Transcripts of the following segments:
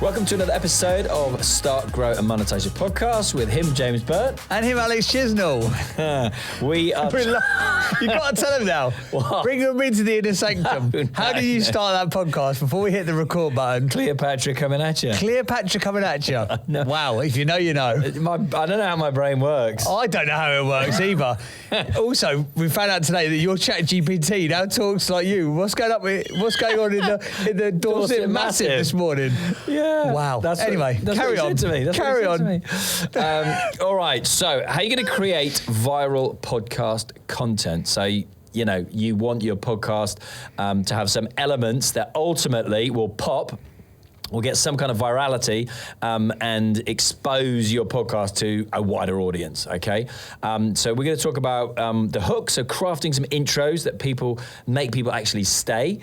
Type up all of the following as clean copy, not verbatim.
Welcome to another episode of Start, Grow and Monetize Your Podcast with him, James Burt. And him, Alex Chisnell. We are... You've got to tell him now. What? Bring him into the inner sanctum. No, How did you start that podcast before we hit the record button? Cleopatra coming at you. Cleopatra coming at you. No. Wow, if you know, you know. I don't know how my brain works. I don't know how it works either. Also, we found out today that your ChatGPT now talks like you. What's going on in the Dorset Massive this morning? Yeah. Wow. Anyway, carry on. Carry on. All right. So, how are you going to create viral podcast content? So, you know, you want your podcast to have some elements that ultimately will pop, will get some kind of virality and expose your podcast to a wider audience, okay? So we're going to talk about the hooks, so crafting some intros that make people actually stay.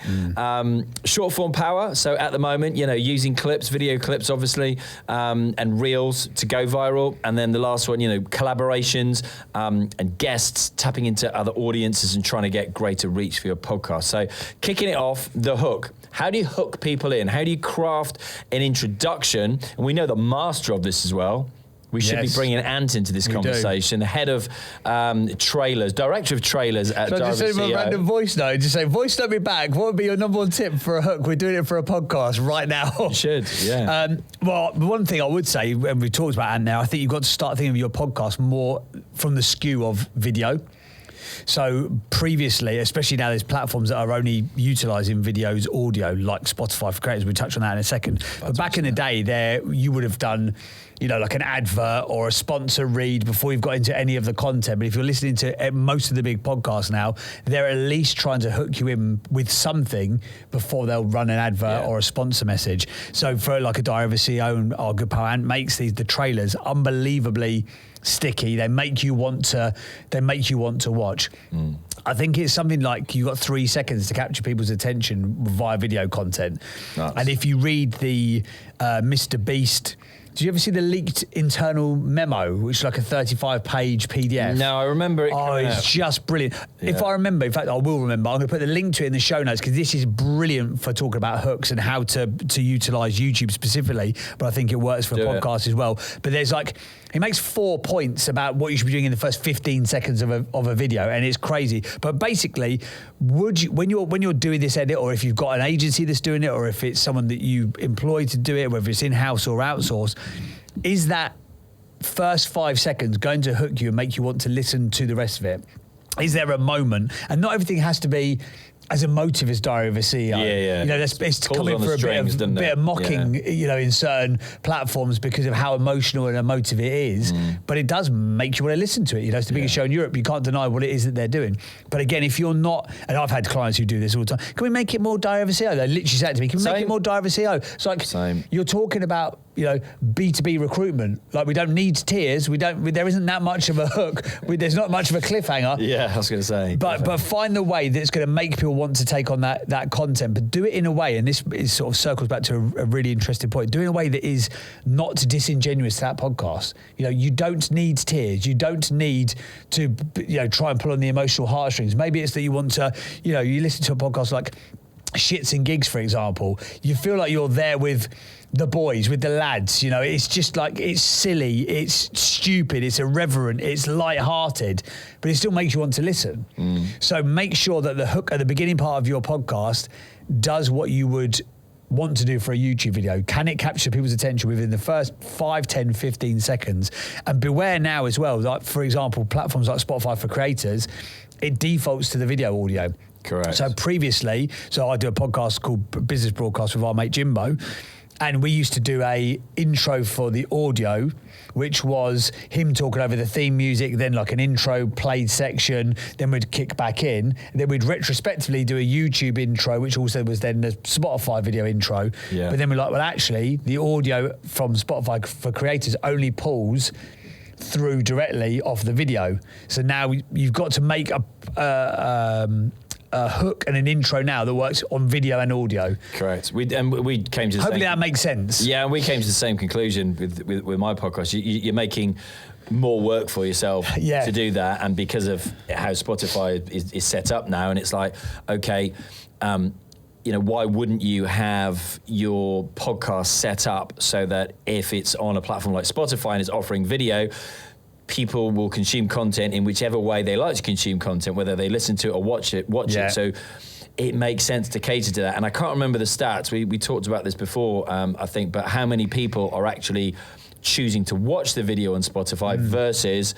Short form power, so at the moment, you know, using clips, video clips, obviously, and reels to go viral. And then the last one, you know, collaborations and guests, tapping into other audiences and trying to get greater reach for your podcast. So kicking it off, the hook. How do you hook people in? How do you craft an introduction? And we know the master of this as well. We should be bringing Ant into this conversation, the head of trailers, director of trailers at So Direct just send him a CEO. random voice note. Just say, voice note me back. What would be your number one tip for a hook? We're doing it for a podcast right now. You should, yeah. Well, one thing I would say, and we talked about Ant now, I think you've got to start thinking of your podcast more from the skew of video. So previously, especially now, there's platforms that are only utilising videos, audio, like Spotify for creators. We'll touch on that in a second. But back in the day, you would have done, you know, like an advert or a sponsor read before you've got into any of the content. But if you're listening to most of the big podcasts now, they're at least trying to hook you in with something before they'll run an advert or a sponsor message. So for like a Diary of a CEO and our good pal Ant makes the trailers unbelievably sticky. They make you want to watch. I think it's something like you've got 3 seconds to capture people's attention via video content. Nice. And if you read the Mr. Beast, did you ever see the leaked internal memo, which is like a 35-page PDF? No, I remember it. Oh, it's just brilliant. Yeah. If I remember, in fact, I will remember, I'm going to put the link to it in the show notes because this is brilliant for talking about hooks and how to utilize YouTube specifically, but I think it works for a podcast as well. But there's like, he makes 4 points about what you should be doing in the first 15 seconds of a video, and it's crazy. But basically, when you're doing this edit, or if you've got an agency that's doing it, or if it's someone that you employ to do it, whether it's in-house or outsourced, is that first 5 seconds going to hook you and make you want to listen to the rest of it? Is there a moment? And not everything has to be as emotive as Diary of a CEO. Yeah. You know, it's coming for a bit of mocking, you know, in certain platforms because of how emotional and emotive it is. But it does make you want to listen to it. You know, it's the biggest show in Europe. You can't deny what it is that they're doing. But again, if you're not, and I've had clients who do this all the time, can we make it more Diary of a CEO? They literally said to me, can we make it more Diary of a CEO? It's like, you're talking about, you know, B2B recruitment. Like, we don't need tiers. There isn't that much of a hook. There's not much of a cliffhanger. Yeah, I was going to say. But find the way that's going to make people want to take on that content, but do it in a way, and this is sort of circles back to a really interesting point, do it in a way that is not disingenuous to that podcast. You know, you don't need tiers. You don't need to, you know, try and pull on the emotional heartstrings. Maybe it's that you want to, you know, you listen to a podcast like Shits and Gigs, for example, you feel like you're there with the boys, with the lads, you know, it's just like, it's silly, it's stupid, it's irreverent, it's light-hearted, but it still makes you want to listen. So make sure that the hook at the beginning part of your podcast does what you would want to do for a YouTube video. Can it capture people's attention within the first 5, 10, 15 seconds? And beware now as well, like, for example, platforms like Spotify for creators, it defaults to the video audio. Correct. So previously, I do a podcast called Business Broadcast with our mate Jimbo, and we used to do a intro for the audio, which was him talking over the theme music, then like an intro played section, then we'd kick back in, and then we'd retrospectively do a YouTube intro, which also was then the Spotify video intro. Yeah. But then we're like, well, actually, the audio from Spotify for creators only pulls through directly off the video. So now you've got to make a hook and an intro now that works on video and audio. Correct. We came to the hopefully that makes sense. Yeah, and we came to the same conclusion with my podcast. You're making more work for yourself to do that, and because of how Spotify is set up now, and it's like, okay, why wouldn't you have your podcast set up so that if it's on a platform like Spotify and it's offering video, people will consume content in whichever way they like to consume content, whether they listen to it or watch it. So it makes sense to cater to that. And I can't remember the stats. We talked about this before, I think, but how many people are actually choosing to watch the video on Spotify versus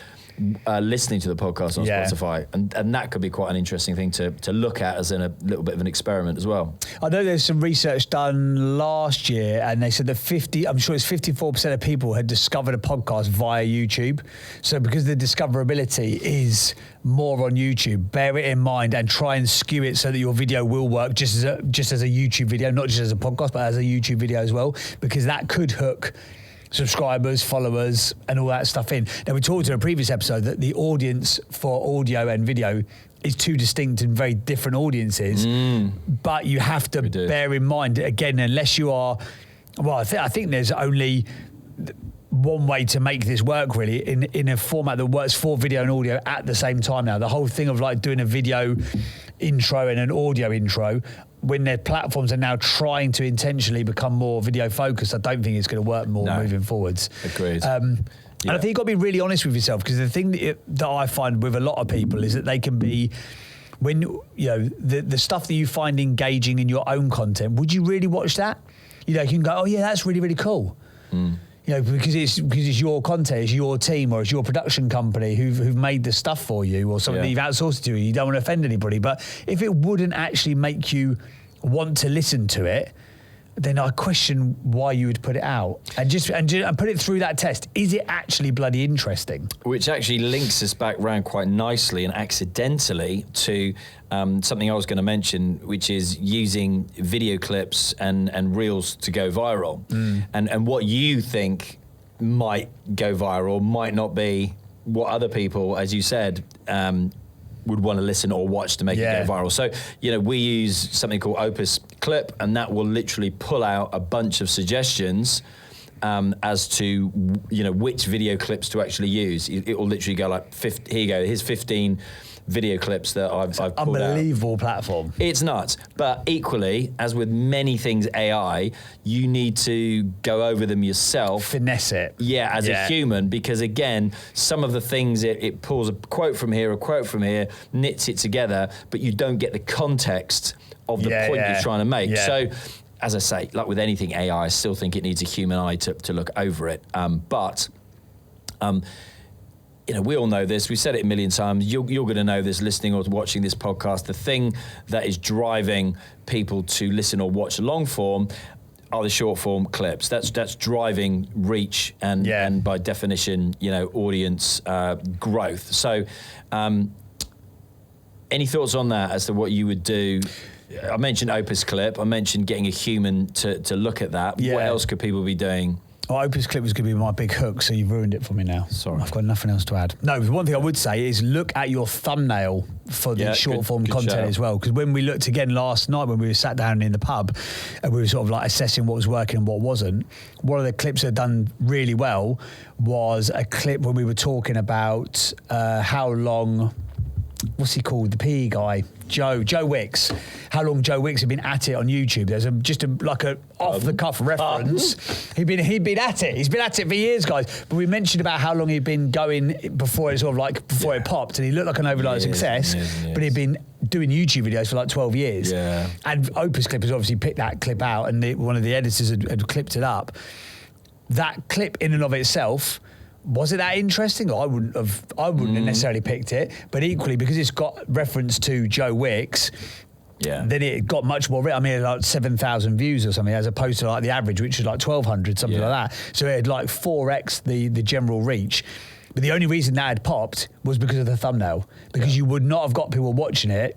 listening to the podcast on Spotify, and that could be quite an interesting thing to look at as in a little bit of an experiment as well. I know there's some research done last year, and they said that 54% of people had discovered a podcast via YouTube. So because the discoverability is more on YouTube, bear it in mind and try and skew it so that your video will work just as a YouTube video, not just as a podcast, but as a YouTube video as well, because that could hook subscribers, followers, and all that stuff in. Now, we talked in a previous episode that the audience for audio and video is two distinct and very different audiences, but you have to bear in mind, again, unless you are, I think there's only one way to make this work, really, in a format that works for video and audio at the same time now. The whole thing of like doing a video intro and an audio intro, when their platforms are now trying to intentionally become more video focused, I don't think it's going to work more moving forwards. Agreed. And I think you've got to be really honest with yourself, because the thing that I find with a lot of people is that they can be, when the stuff that you find engaging in your own content, would you really watch that? You can go, oh yeah, that's really, really cool. Because it's your content, it's your team, or it's your production company who've made the stuff for you, or something that you've outsourced to. You don't want to offend anybody, but if it wouldn't actually make you want to listen to it, then I question why you would put it out and put it through that test. Is it actually bloody interesting? Which actually links us back round quite nicely and accidentally to something I was going to mention, which is using video clips and reels to go viral. And what you think might go viral might not be what other people, as you said, would want to listen or watch to make it go viral. So, we use something called Opus Clip, and that will literally pull out a bunch of suggestions as to, which video clips to actually use. It will literally go like, here you go, here's 15 video clips that I've pulled out. Unbelievable platform. It's nuts. But equally, as with many things AI, you need to go over them yourself. Finesse it. Yeah, as a human, because again, some of the things, it pulls a quote from here, knits it together, but you don't get the context of the point you're trying to make. So, as I say, like with anything AI, I still think it needs a human eye to look over it. But we all know this. We've said it a million times. You're going to know this listening or watching this podcast. The thing that is driving people to listen or watch long form are the short form clips. That's driving reach and by definition, audience growth. So, any thoughts on that as to what you would do? I mentioned Opus Clip. I mentioned getting a human to look at that. What else could people be doing? Well, Opus Clip was going to be my big hook, so you've ruined it for me now. Sorry. I've got nothing else to add. No, one thing I would say is look at your thumbnail for the short form content as well. Because when we looked again last night, when we were sat down in the pub, and we were sort of like assessing what was working and what wasn't, one of the clips that had done really well was a clip when we were talking about how long, what's he called, the PE guy? Joe Wicks. How long Joe Wicks had been at it on YouTube. There's just a off the cuff reference. He'd been at it. He's been at it for years, guys. But we mentioned about how long he'd been going before it it popped, and he looked like an overnight success. But he'd been doing YouTube videos for like 12 years. Yeah. And Opus Clip has obviously picked that clip out, and one of the editors had clipped it up. That clip in and of itself, was it that interesting? I wouldn't have necessarily picked it, but equally because it's got reference to Joe Wicks, then it got much more. I mean, like 7,000 views or something, as opposed to like the average, which is like 1,200, something like that. So it had like 4x the general reach. But the only reason that had popped was because of the thumbnail, because you would not have got people watching it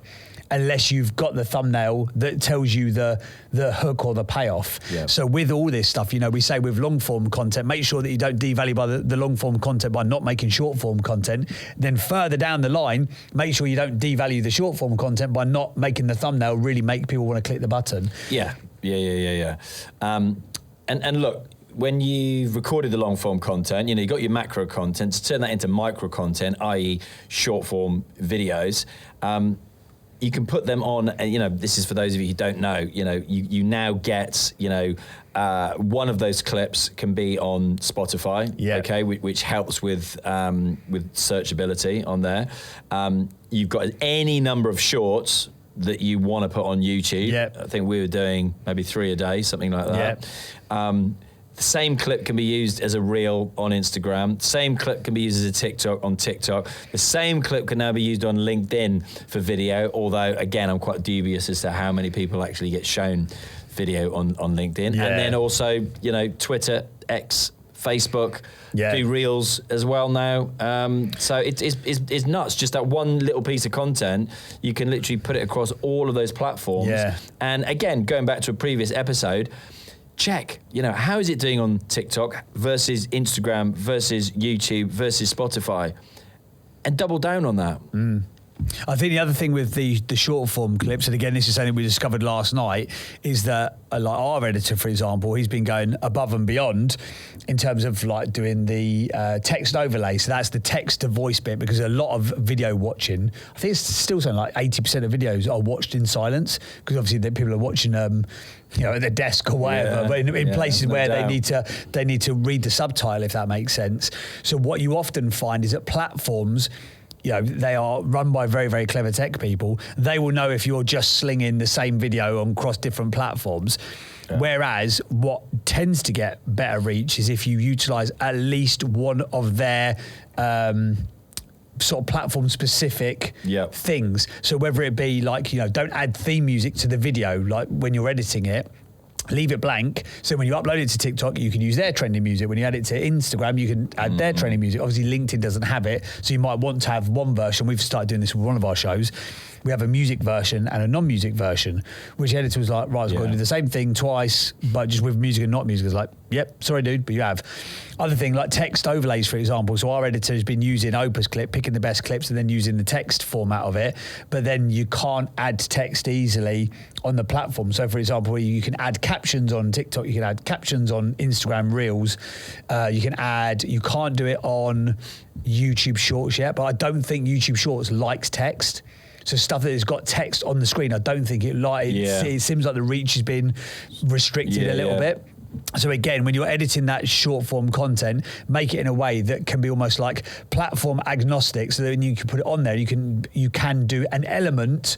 unless you've got the thumbnail that tells you the hook or the payoff. Yeah. So with all this stuff, we say with long form content, make sure that you don't devalue by the long form content by not making short form content. Then further down the line, make sure you don't devalue the short form content by not making the thumbnail really make people want to click the button. Yeah. And look, when you've recorded the long form content, you got your macro content, to turn that into micro content, i.e. short form videos, you can put them on, and this is for those of you who don't know, you now get, one of those clips can be on Spotify, okay, which helps with searchability on there. You've got any number of shorts that you want to put on YouTube. I think we were doing maybe 3 a day, something like that. The same clip can be used as a reel on Instagram. Same clip can be used as a TikTok on TikTok. The same clip can now be used on LinkedIn for video, although, again, I'm quite dubious as to how many people actually get shown video on LinkedIn. And then also, Twitter, X, Facebook, do reels as well now. So it's nuts. Just that one little piece of content, you can literally put it across all of those platforms. And again, going back to a previous episode, check, how is it doing on TikTok versus Instagram versus YouTube versus Spotify, and double down on that. I think the other thing with the short form clips, and again, this is something we discovered last night, is that like our editor, for example, he's been going above and beyond in terms of like doing the text overlay. So that's the text to voice bit, because a lot of video watching, I think it's still something like 80% of videos are watched in silence, because obviously people are watching at their desk or whatever, but in places where they need to read the subtitle, if that makes sense. So what you often find is that platforms, they are run by very, very clever tech people. They will know if you're just slinging the same video across different platforms. Whereas what tends to get better reach is if you utilize at least one of their sort of platform specific things. So whether it be like, don't add theme music to the video, like when you're editing it, leave it blank. So when you upload it to TikTok, you can use their trending music. When you add it to Instagram, you can add their trending music. Obviously, LinkedIn doesn't have it. So you might want to have one version. We've started doing this with one of our shows. We have a music version and a non-music version, which the editor was like, right, I've got to do the same thing twice, but just with music and not music. It's like, yep, sorry, dude, but you have. Other thing, like text overlays, for example. So our editor has been using Opus Clip, picking the best clips and then using the text format of it. But then you can't add text easily on the platform. So, for example, you can add captions on TikTok, you can add captions on Instagram Reels. You can't do it on YouTube Shorts yet, but I don't think YouTube Shorts likes text. So stuff that has got text on the screen, I don't think it seems like the reach has been restricted a little bit. So again, when you're editing that short form content, make it in a way that can be almost like platform agnostic, so that when you can put it on there, you can do an element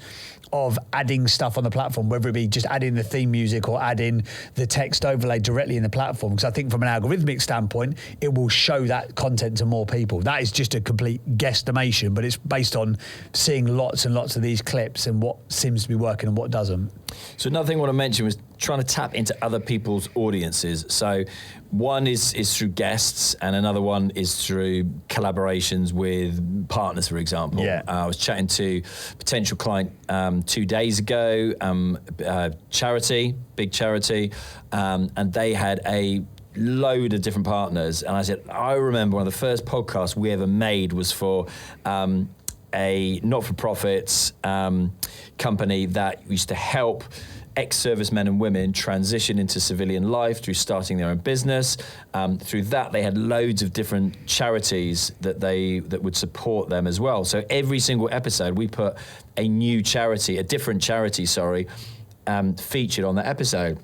of adding stuff on the platform, whether it be just adding the theme music or adding the text overlay directly in the platform. Because I think from an algorithmic standpoint, it will show that content to more people. That is just a complete guesstimation, but it's based on seeing lots and lots of these clips and what seems to be working and what doesn't. So another thing I want to mention was trying to tap into other people's audiences. So one is through guests, and another one is through collaborations with partners, for example. I was chatting to a potential client 2 days ago, big charity, and they had a load of different partners. And I said, I remember one of the first podcasts we ever made was for a not-for-profits company that used to help ex-servicemen and women transition into civilian life through starting their own business. Through that, they had loads of different charities that would support them as well. So every single episode, we put a different charity, featured on the episode.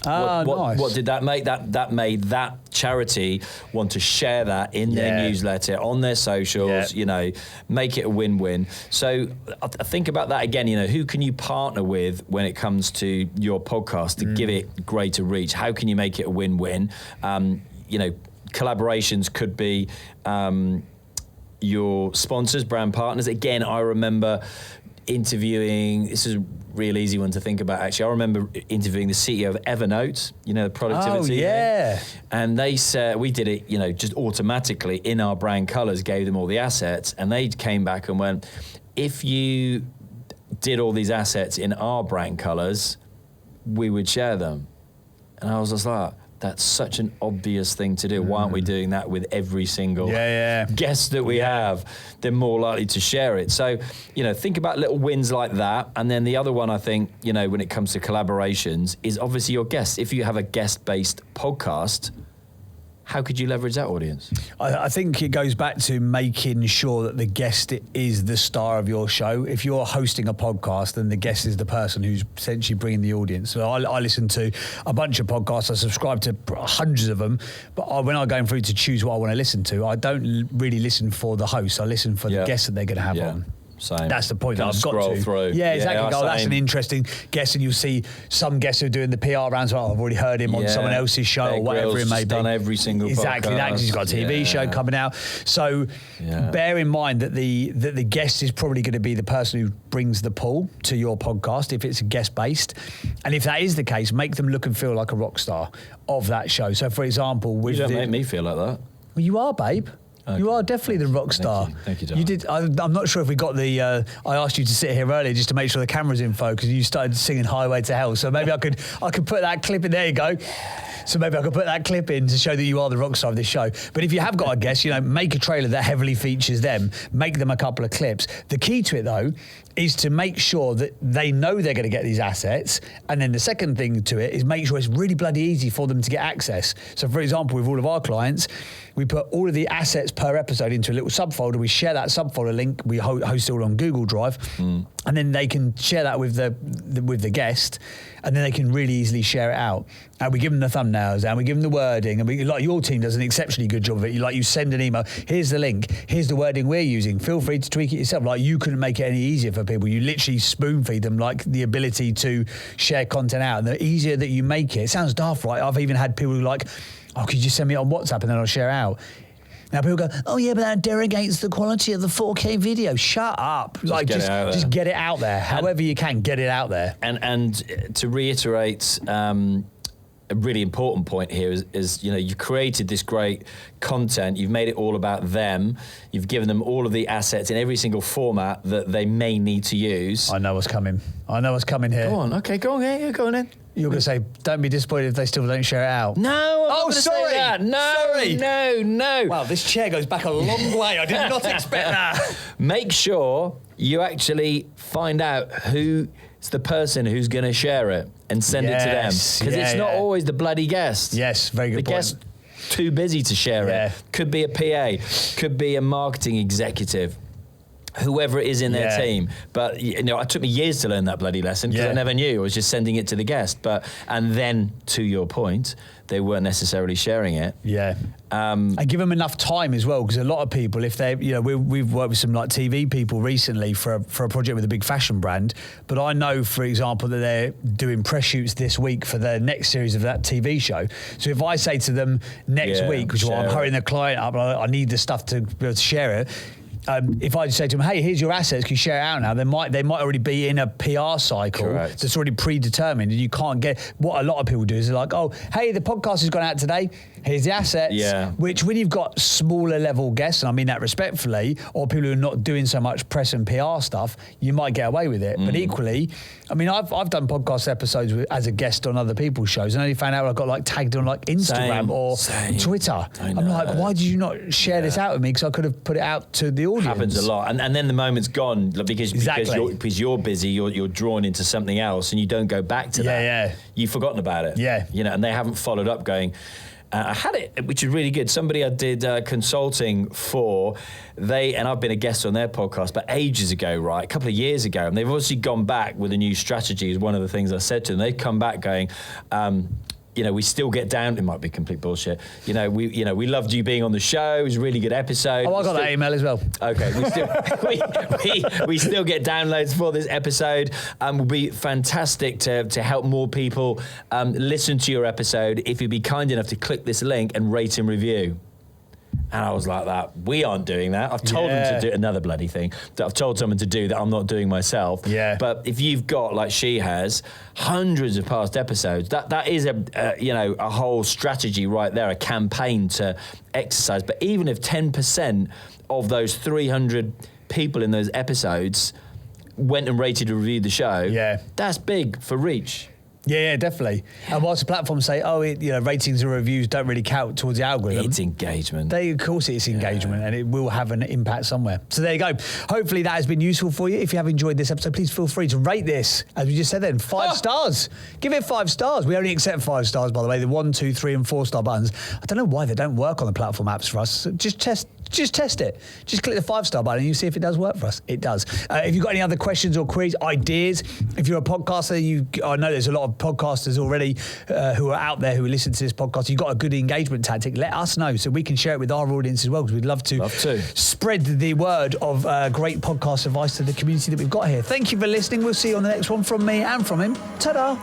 Nice. What did that make? That made that charity want to share that in their newsletter, on their socials, make it a win-win. So I think about that again, who can you partner with when it comes to your podcast to give it greater reach? How can you make it a win-win? Collaborations could be your sponsors, brand partners. Again, I remember interviewing, this is a real easy one to think about actually. I remember interviewing the CEO of Evernote, the productivity thing. And they said, we did it, just automatically in our brand colors, gave them all the assets, and they came back and went, if you did all these assets in our brand colors, we would share them. And I was just like, that's such an obvious thing to do. Why aren't we doing that with every single guest that we have? They're more likely to share it. So, think about little wins like that. And then the other one, I think, when it comes to collaborations, is obviously your guests. If you have a guest-based podcast, how could you leverage that audience? I think it goes back to making sure that the guest is the star of your show. If you're hosting a podcast, then the guest is the person who's essentially bringing the audience. So I listen to a bunch of podcasts. I subscribe to hundreds of them. But when I'm going through to choose what I want to listen to, I don't really listen for the host. I listen for the guests that they're going to have on. Same. That's the point that I've got scroll to. Through. Yeah, exactly. Yeah, that's an interesting guest, and you'll see some guests who are doing the PR rounds. Well, I've already heard him on someone else's show or whatever it may be. Done every single exactly podcast. that because he's got a TV show coming out. So bear in mind that the guest is probably going to be the person who brings the pull to your podcast if it's guest based, and if that is the case, make them look and feel like a rock star of that show. So, for example, with you don't make me feel like that. Well, you are, babe. Okay. You are definitely the rock star. Thank you, John. You did. I'm not sure if we got the. I asked you to sit here earlier just to make sure the camera's in focus. You started singing "Highway to Hell," so maybe I could put that clip in. There you go. So maybe I could put that clip in to show that you are the rock star of this show. But if you have got a guest, make a trailer that heavily features them. Make them a couple of clips. The key to it, though, is to make sure that they know they're going to get these assets. And then the second thing to it is make sure it's really bloody easy for them to get access. So, for example, with all of our clients, we put all of the assets per episode into a little subfolder. We share that subfolder link. We host it all on Google Drive. And then they can share that with the guest. And then they can really easily share it out. And we give them the thumbnails and we give them the wording. And your team does an exceptionally good job of it. You send an email. Here's the link. Here's the wording we're using. Feel free to tweak it yourself. You couldn't make it any easier for people. You literally spoon feed them the ability to share content out. And the easier that you make it sounds daft, right? I've even had people who oh, could you send me it on WhatsApp and then I'll share it out. Now people go, oh yeah, but that derogates the quality of the 4K video. Shut up. Just get it out there. However you can, get it out there. And to reiterate, a really important point here is you've created this great content. You've made it all about them. You've given them all of the assets in every single format that they may need to use. I know what's coming. Here. Go on. Okay, go on. Yeah, go on then. You're going to say, don't be disappointed if they still don't share it out. No, sorry. Say that. No. Wow, this chair goes back a long way. I did not expect that. Make sure you actually find out who's the person who's going to share it and send it to them. Because it's not always the bloody guest. Yes, very good point. The guest too busy to share it. Could be a PA, could be a marketing executive, whoever it is in their team. But it took me years to learn that bloody lesson because I never knew. I was just sending it to the guest. And then, to your point, they weren't necessarily sharing it. Yeah. And give them enough time as well, because a lot of people, if they, we've worked with some TV people recently for a project with a big fashion brand, but I know, for example, that they're doing press shoots this week for the next series of that TV show. So if I say to them next week, which I'm hurrying the client up, I need the stuff to be able to share it. If I just say to them, hey, here's your assets, can you share it out now? They might already be in a PR cycle that's already predetermined, and you can't get. What a lot of people do is they're like, oh, hey, the podcast has gone out today. Here's the assets. Yeah. Which, when you've got smaller level guests, and I mean that respectfully, or people who are not doing so much press and PR stuff, you might get away with it. But equally, I mean, I've done podcast episodes as a guest on other people's shows, and I only found out I got tagged on Instagram or Twitter. I'm like, why did you not share this out with me? Because I could have put it out to the audience. Happens a lot, and then the moment's gone because you're busy, you're drawn into something else, and you don't go back to that. Yeah. You've forgotten about it. Yeah. And they haven't followed up going. I had it, which is really good. Somebody I did consulting for, and I've been a guest on their podcast, but ages ago, right, a couple of years ago, and they've obviously gone back with a new strategy. Is one of the things I said to them. They've come back going, we still get down. It might be complete bullshit. We loved you being on the show. It was a really good episode. Oh, I got that email as well. Okay, we still get downloads for this episode. Will be fantastic to help more people listen to your episode if you'd be kind enough to click this link and rate and review. And I was like that. We aren't doing that. I've told them to do another bloody thing that I've told someone to do that I'm not doing myself. Yeah. But if you've got, like she has, hundreds of past episodes, that is a whole strategy right there, a campaign to exercise. But even if 10% of those 300 people in those episodes went and rated and reviewed the show, that's big for reach. Yeah, definitely. And whilst the platforms say, ratings and reviews don't really count towards the algorithm. It's engagement. Of course it's engagement, and it will have an impact somewhere. So there you go. Hopefully that has been useful for you. If you have enjoyed this episode, please feel free to rate this. As we just said then, 5 stars. Give it 5 stars. We only accept 5 stars, by the way. The 1, 2, 3 and 4 star buttons. I don't know why they don't work on the platform apps for us. So just test it. Just click the 5-star button and you see if it does work for us. It does. If you've got any other questions or queries, ideas, if you're a podcaster, I know there's a lot of podcasters already who are out there who listen to this podcast. You've got a good engagement tactic, let us know so we can share it with our audience as well, because we'd love to spread the word of great podcast advice to the community that we've got here. Thank you for listening. We'll see you on the next one from me and from him. Ta-da!